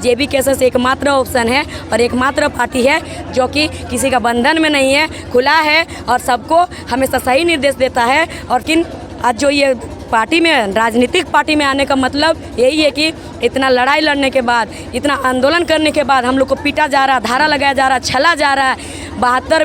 जेबी cases एकमात्र option है और एकमात्र पार्टी है जो कि किसी का बंधन में नहीं है, खुला है और सबको हमेशा सही निर्देश देता है। और किन आज जो ये पार्टी में, राजनीतिक पार्टी में आने का मतलब यही है कि इतना लड़ाई लड़ने के बाद, इतना आंदोलन करने के बाद हम लोग को पीटा जा रहा, धारा लगाया जा रहा, छला जा रहा है। 72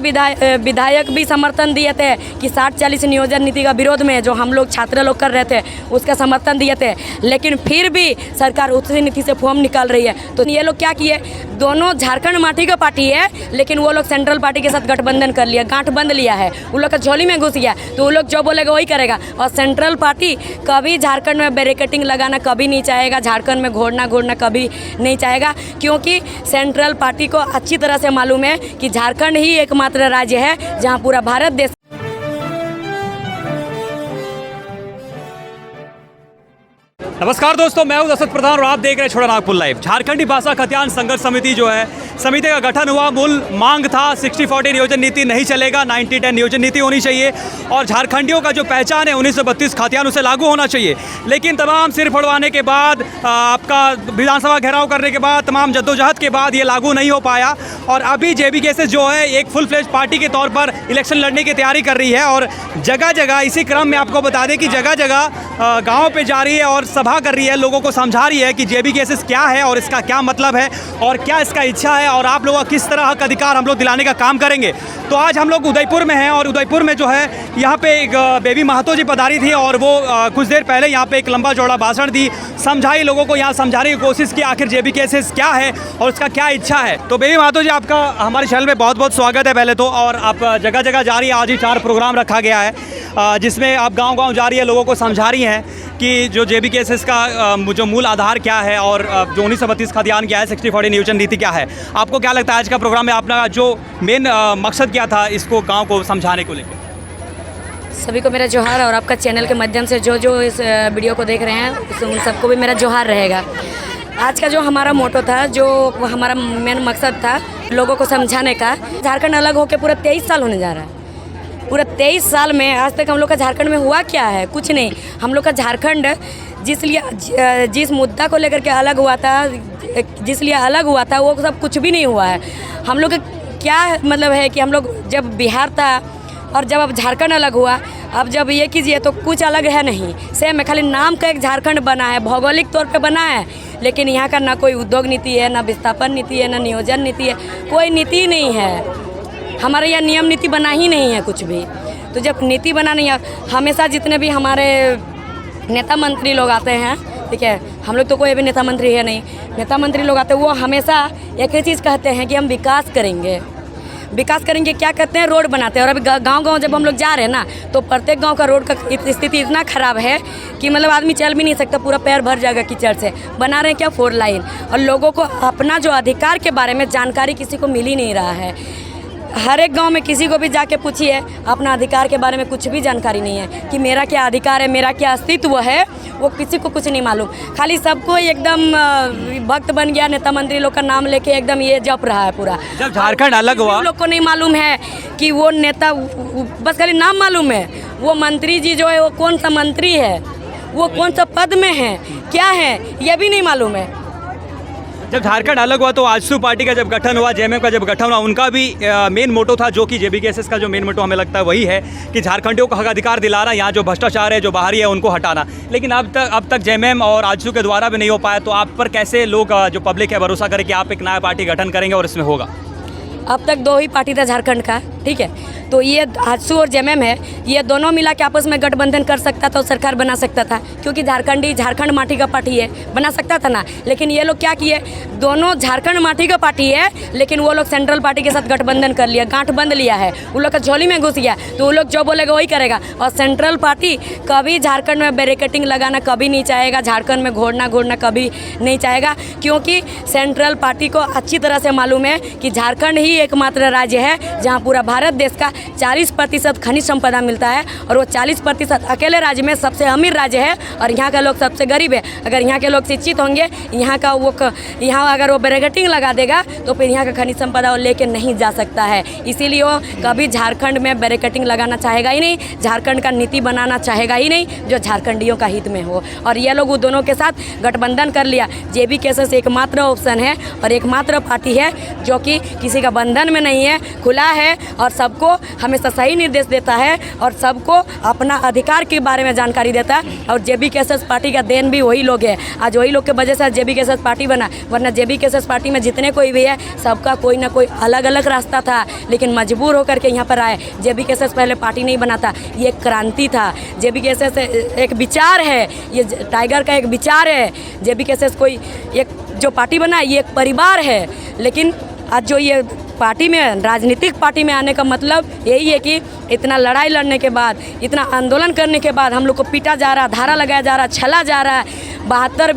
विधायक भी समर्थन दिए थे कि 60-40 नियोजन नीति का विरोध में जो हम लोग छात्र लोग कर रहे थे उसका समर्थन दिए थे, लेकिन फिर भी सरकार उसी नीति से फॉर्म निकाल रही है। तो ये लोग क्या किए, दोनों झारखंड माटी का पार्टी है लेकिन वो लोग सेंट्रल पार्टी के साथ गठबंधन कर लिया, गांठ बंद लिया है, उन लोग का झोली में घुस गया, तो वो लोग जो बोलेगा वही करेगा। और सेंट्रल पार्टी कभी झारखंड में बैरिकेटिंग लगाना कभी नहीं चाहेगा, झारखंड में घोड़ना कभी नहीं चाहेगा, क्योंकि सेंट्रल पार्टी को अच्छी तरह से मालूम है कि झारखंड ही एकमात्र राज्य है जहां पूरा भारत देश। नमस्कार दोस्तों, मैं हूं दशरथ प्रधान और आप देख रहे हैं छोटा नागपुर लाइव। झारखंडी भाषा खतियान संघर्ष समिति जो है, समिति का गठन हुआ, मूल मांग था 60-40 नियोजन नीति नहीं चलेगा, 90-10 नियोजन नीति होनी चाहिए और झारखंडियों का जो पहचान है 1932 खतियान उसे लागू होना चाहिए। लेकिन तमाम सिर फड़वाने के बाद, आपका विधानसभा घेराव करने के बाद, तमाम जद्दोजहद के बाद ये लागू नहीं हो पाया और अभी जेबी केसेस जो है एक फुल फ्लेज पार्टी के तौर पर इलेक्शन लड़ने की तैयारी कर रही है और जगह जगह, इसी क्रम में आपको बता दें कि जगह जगह गाँव पे जा रही है और सभा कर रही है, लोगों को समझा रही है कि जेबी केसेस क्या है और इसका क्या मतलब है और क्या इसका इच्छा है और आप लोगों का किस तरह हक अधिकार हम लोग दिलाने का काम करेंगे। तो आज हम लोग उदयपुर में हैं और उदयपुर में जो है यहाँ पे एक बेबी महतो जी पधारी थी और वो कुछ देर पहले यहाँ पे एक लंबा चौड़ा भाषण दी, समझाई, लोगों को यहाँ समझाने की कोशिश की आखिर जेबी केसेस क्या है और उसका क्या इच्छा है। तो बेबी महतो जी, आपका हमारे चैनल में बहुत बहुत स्वागत है पहले तो। और आप जगह जगह जा रही है, आज ही 4 प्रोग्राम रखा गया है जिसमें आप गाँव जा रही है, लोगों को समझा रही हैं कि जो जेबी केसेस का जो मूल आधार क्या है और जो 1932 खतियान क्या है, 60-40 नियोजन नीति क्या है। आपको क्या लगता है आज का प्रोग्राम में आपने जो मेन मकसद क्या था इसको गांव को समझाने को लेकर? सभी को मेरा जोहार और आपका चैनल के माध्यम से जो इस वीडियो को देख रहे हैं उन सबको भी मेरा जोहार रहेगा। आज का जो हमारा मोटो था, जो हमारा मेन मकसद था लोगों को समझाने का, झारखंड अलग होकर पूरा 23 साल होने जा रहा है। पूरा 23 साल में आज तक हम लोग का झारखंड में हुआ क्या है? कुछ नहीं। हम लोग का झारखंड जिस मुद्दा को लेकर के अलग हुआ था, वो सब कुछ भी नहीं हुआ है। हम लोग का क्या मतलब है कि हम लोग जब बिहार था और जब अब झारखंड अलग हुआ, अब जब ये कीजिए तो कुछ अलग है नहीं, सेम है, खाली नाम का एक झारखंड बना है, भौगोलिक तौर पे बना है, लेकिन यहाँ का ना कोई उद्योग नीति है, ना विस्थापन नीति है, ना नियोजन नीति है, कोई नीति नहीं है। हमारे यहाँ नियम नीति बना ही नहीं है कुछ भी। तो जब नीति बना नहीं है, हमेशा जितने भी हमारे नेता मंत्री लोग आते हैं, ठीक है, हम लोग तो कोई भी नेता मंत्री है नहीं, नेता मंत्री लोग आते हैं, वो हमेशा एक ही चीज़ कहते हैं कि हम विकास करेंगे। क्या करते हैं? रोड बनाते हैं। और अभी गांव जब हम लोग जा रहे हैं ना, तो प्रत्येक गांव का रोड का स्थिति इतना ख़राब है कि मतलब आदमी चल भी नहीं सकता, पूरा पैर भर जाएगा कीचड़ से। बना रहे हैं क्या? 4 लाइन। और लोगों को अपना जो अधिकार के बारे में जानकारी किसी को मिल ही नहीं रहा है। हर एक गांव में किसी को भी जाके पूछिए, अपना अधिकार के बारे में कुछ भी जानकारी नहीं है कि मेरा क्या अधिकार है, मेरा क्या अस्तित्व है, वो किसी को कुछ नहीं मालूम। खाली सबको एकदम भक्त बन गया, नेता मंत्री लोग का नाम लेके एकदम ये जप रहा है पूरा। जब झारखंड अलग हुआ, लोग को नहीं मालूम है कि वो नेता, बस खाली नाम मालूम है। वो मंत्री जी जो है वो कौन सा मंत्री है, वो कौन सा पद में है, क्या है, ये भी नहीं मालूम है। जब झारखंड अलग हुआ तो आजसू पार्टी का जब गठन हुआ, जेएमएम का जब गठन हुआ, उनका भी मेन मोटो था, जो कि जेबी केसेस का जो मेन मोटो हमें लगता है वही है कि झारखंडियों को हक अधिकार दिलाना, यहाँ जो भ्रष्टाचार है, जो बाहरी है, उनको हटाना। लेकिन अब तक जेएमएम और आजसू के द्वारा भी नहीं हो पाया। तो आप पर कैसे लोग, जो पब्लिक है, भरोसा करे कि आप एक नया पार्टी गठन करेंगे और इसमें होगा? अब तक 2 ही पार्टी था झारखंड का, ठीक है। तो ये आजसू और जेएमएम है, ये दोनों मिला के आपस में गठबंधन कर सकता था और सरकार बना सकता था, क्योंकि झारखंड माटी का पार्टी है, बना सकता था ना। लेकिन ये लोग क्या किए, दोनों झारखंड माटी का पार्टी है लेकिन वो लोग सेंट्रल पार्टी के साथ गठबंधन कर लिया, गांठ बंद लिया है, उन लोग का झोली में घुस गया, तो वो लोग जो बोलेगा वही करेगा। और सेंट्रल पार्टी कभी झारखंड में बैरिकेटिंग लगाना कभी नहीं चाहेगा, झारखंड में घोड़ना कभी नहीं चाहेगा, क्योंकि सेंट्रल पार्टी को अच्छी तरह से मालूम है कि झारखंड ही यही एकमात्र राज्य है जहाँ पूरा भारत देश का 40% खनिज संपदा मिलता है, और वो 40% अकेले राज्य में सबसे अमीर राज्य है, और यहाँ का लोग सबसे गरीब है। अगर यहाँ के लोग शिक्षित होंगे, यहाँ अगर वो बैरिकेडिंग लगा देगा तो फिर यहाँ का खनिज संपदा वो लेके नहीं जा सकता है। इसीलिए वो कभी झारखंड में बैरिकेडिंग लगाना चाहेगा ही नहीं, झारखंड का नीति बनाना चाहेगा ही नहीं जो झारखंडियों का हित में हो। और ये लोग उन दोनों के साथ गठबंधन कर लिया। JB-KSS एकमात्र ऑप्शन है और एकमात्र पार्टी है जो कि किसी का बंधन में नहीं है, खुला है और सबको हमेशा सही निर्देश देता है और सबको अपना अधिकार के बारे में जानकारी देता है। और JB-KSS पार्टी का देन भी वही लोग है। आज वही लोग के वजह से JB-KSS पार्टी बना, वरना JB-KSS पार्टी में जितने कोई भी है सबका कोई ना कोई अलग अलग रास्ता था, लेकिन मजबूर होकर के यहाँ पर आए। JB-KSS पहले पार्टी नहीं बना था, ये एक क्रांति था। JB-KSS एक विचार है, ये टाइगर का एक विचार है। JB-KSS कोई एक जो पार्टी बना ये एक परिवार है। लेकिन आज जो ये पार्टी में, राजनीतिक पार्टी में आने का मतलब यही है कि इतना लड़ाई लड़ने के बाद, इतना आंदोलन करने के बाद हम लोग को पीटा जा रहा, धारा लगाया जा रहा, छला जा रहा है। 72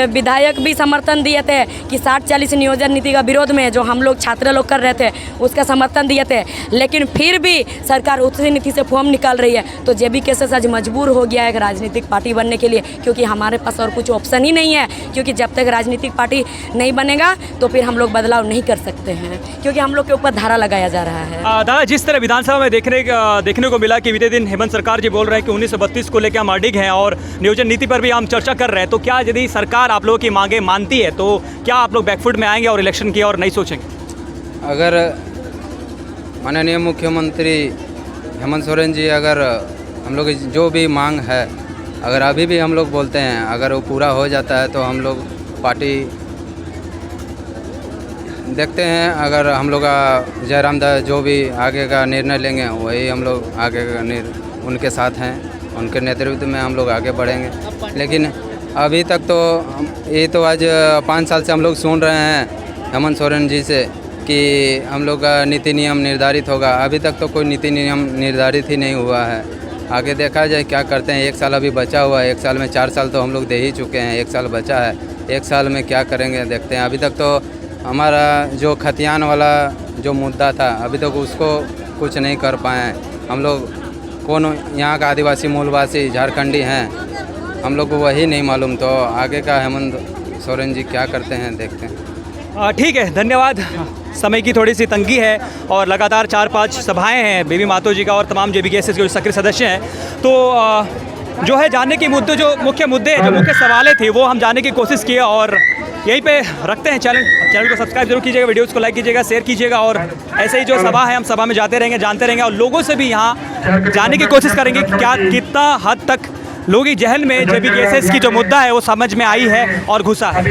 विधायक भी समर्थन दिए थे कि 60-40 नियोजन नीति का विरोध में जो हम लोग छात्र लोग कर रहे थे उसका समर्थन दिए थे, लेकिन फिर भी सरकार उसी नीति से फॉर्म निकाल रही है। तो JB-KSS आज मजबूर हो गया है एक राजनीतिक पार्टी बनने के लिए, क्योंकि हमारे पास और कुछ ऑप्शन ही नहीं है। क्योंकि जब तक राजनीतिक पार्टी नहीं बनेगा तो फिर हम लोग बदलाव नहीं कर सकते हैं, क्योंकि हम लोग के ऊपर धारा लगाया जा रहा है। दादा, जिस तरह विधानसभा में देखने को मिला कि बीते दिन हेमंत सरकार जी बोल रहे हैं कि 1932 को लेकर हम अडिग हैं और नियोजन नीति पर भी हम चर्चा कर रहे हैं, तो क्या यदि सरकार आप लोगों की मांगे मानती है तो क्या आप लोग बैकफुट में आएंगे और इलेक्शन की और नहीं सोचेंगे? अगर माननीय मुख्यमंत्री हेमंत सोरेन जी अगर हम लोग जो भी मांग है, अगर अभी भी हम लोग बोलते हैं, अगर वो पूरा हो जाता है तो हम लोग पार्टी देखते हैं। अगर हम लोग जयराम दास जो भी आगे का निर्णय लेंगे वही हम लोग आगे का उनके साथ हैं, उनके नेतृत्व में हम लोग आगे बढ़ेंगे। लेकिन अभी तक तो ये तो आज 5 साल से हम लोग सुन रहे हैं हेमंत सोरेन जी से कि हम लोग का नीति नियम निर्धारित होगा। अभी तक तो कोई नीति नियम निर्धारित ही नहीं हुआ है। आगे देखा जाए क्या करते हैं। 1 साल अभी बचा हुआ है, 1 साल में 4 साल तो हम लोग दे ही चुके हैं, 1 साल बचा है। 1 साल में क्या करेंगे देखते हैं। अभी तक तो हमारा जो खतियान वाला जो मुद्दा था अभी तक उसको कुछ नहीं कर पाए हैं। हम लोग कौन यहाँ का आदिवासी मूलवासी झारखंडी हैं, हम लोग को वही नहीं मालूम। तो आगे का हेमंत सोरेन जी क्या करते हैं देखते हैं। ठीक है, धन्यवाद। समय की थोड़ी सी तंगी है और लगातार 4-5 सभाएं हैं बेबी मातो जी का और तमाम JB-KSS के सक्रिय सदस्य हैं। तो जो है जानने के मुद्दे, जो मुख्य मुद्दे, जो मुख्य सवालें थे वो हम जानने की कोशिश किए और यहीं पे रखते हैं। चैनल को सब्सक्राइब जरूर कीजिएगा, वीडियोस को लाइक कीजिएगा, शेयर कीजिएगा और ऐसे ही जो सभा है हम सभा में जाते रहेंगे, जानते रहेंगे और लोगों से भी यहाँ जानने की कोशिश करेंगे कि क्या कितना हद तक लोगों की जहन में JB-KSS की जो मुद्दा है वो समझ में आई है और घुसा है।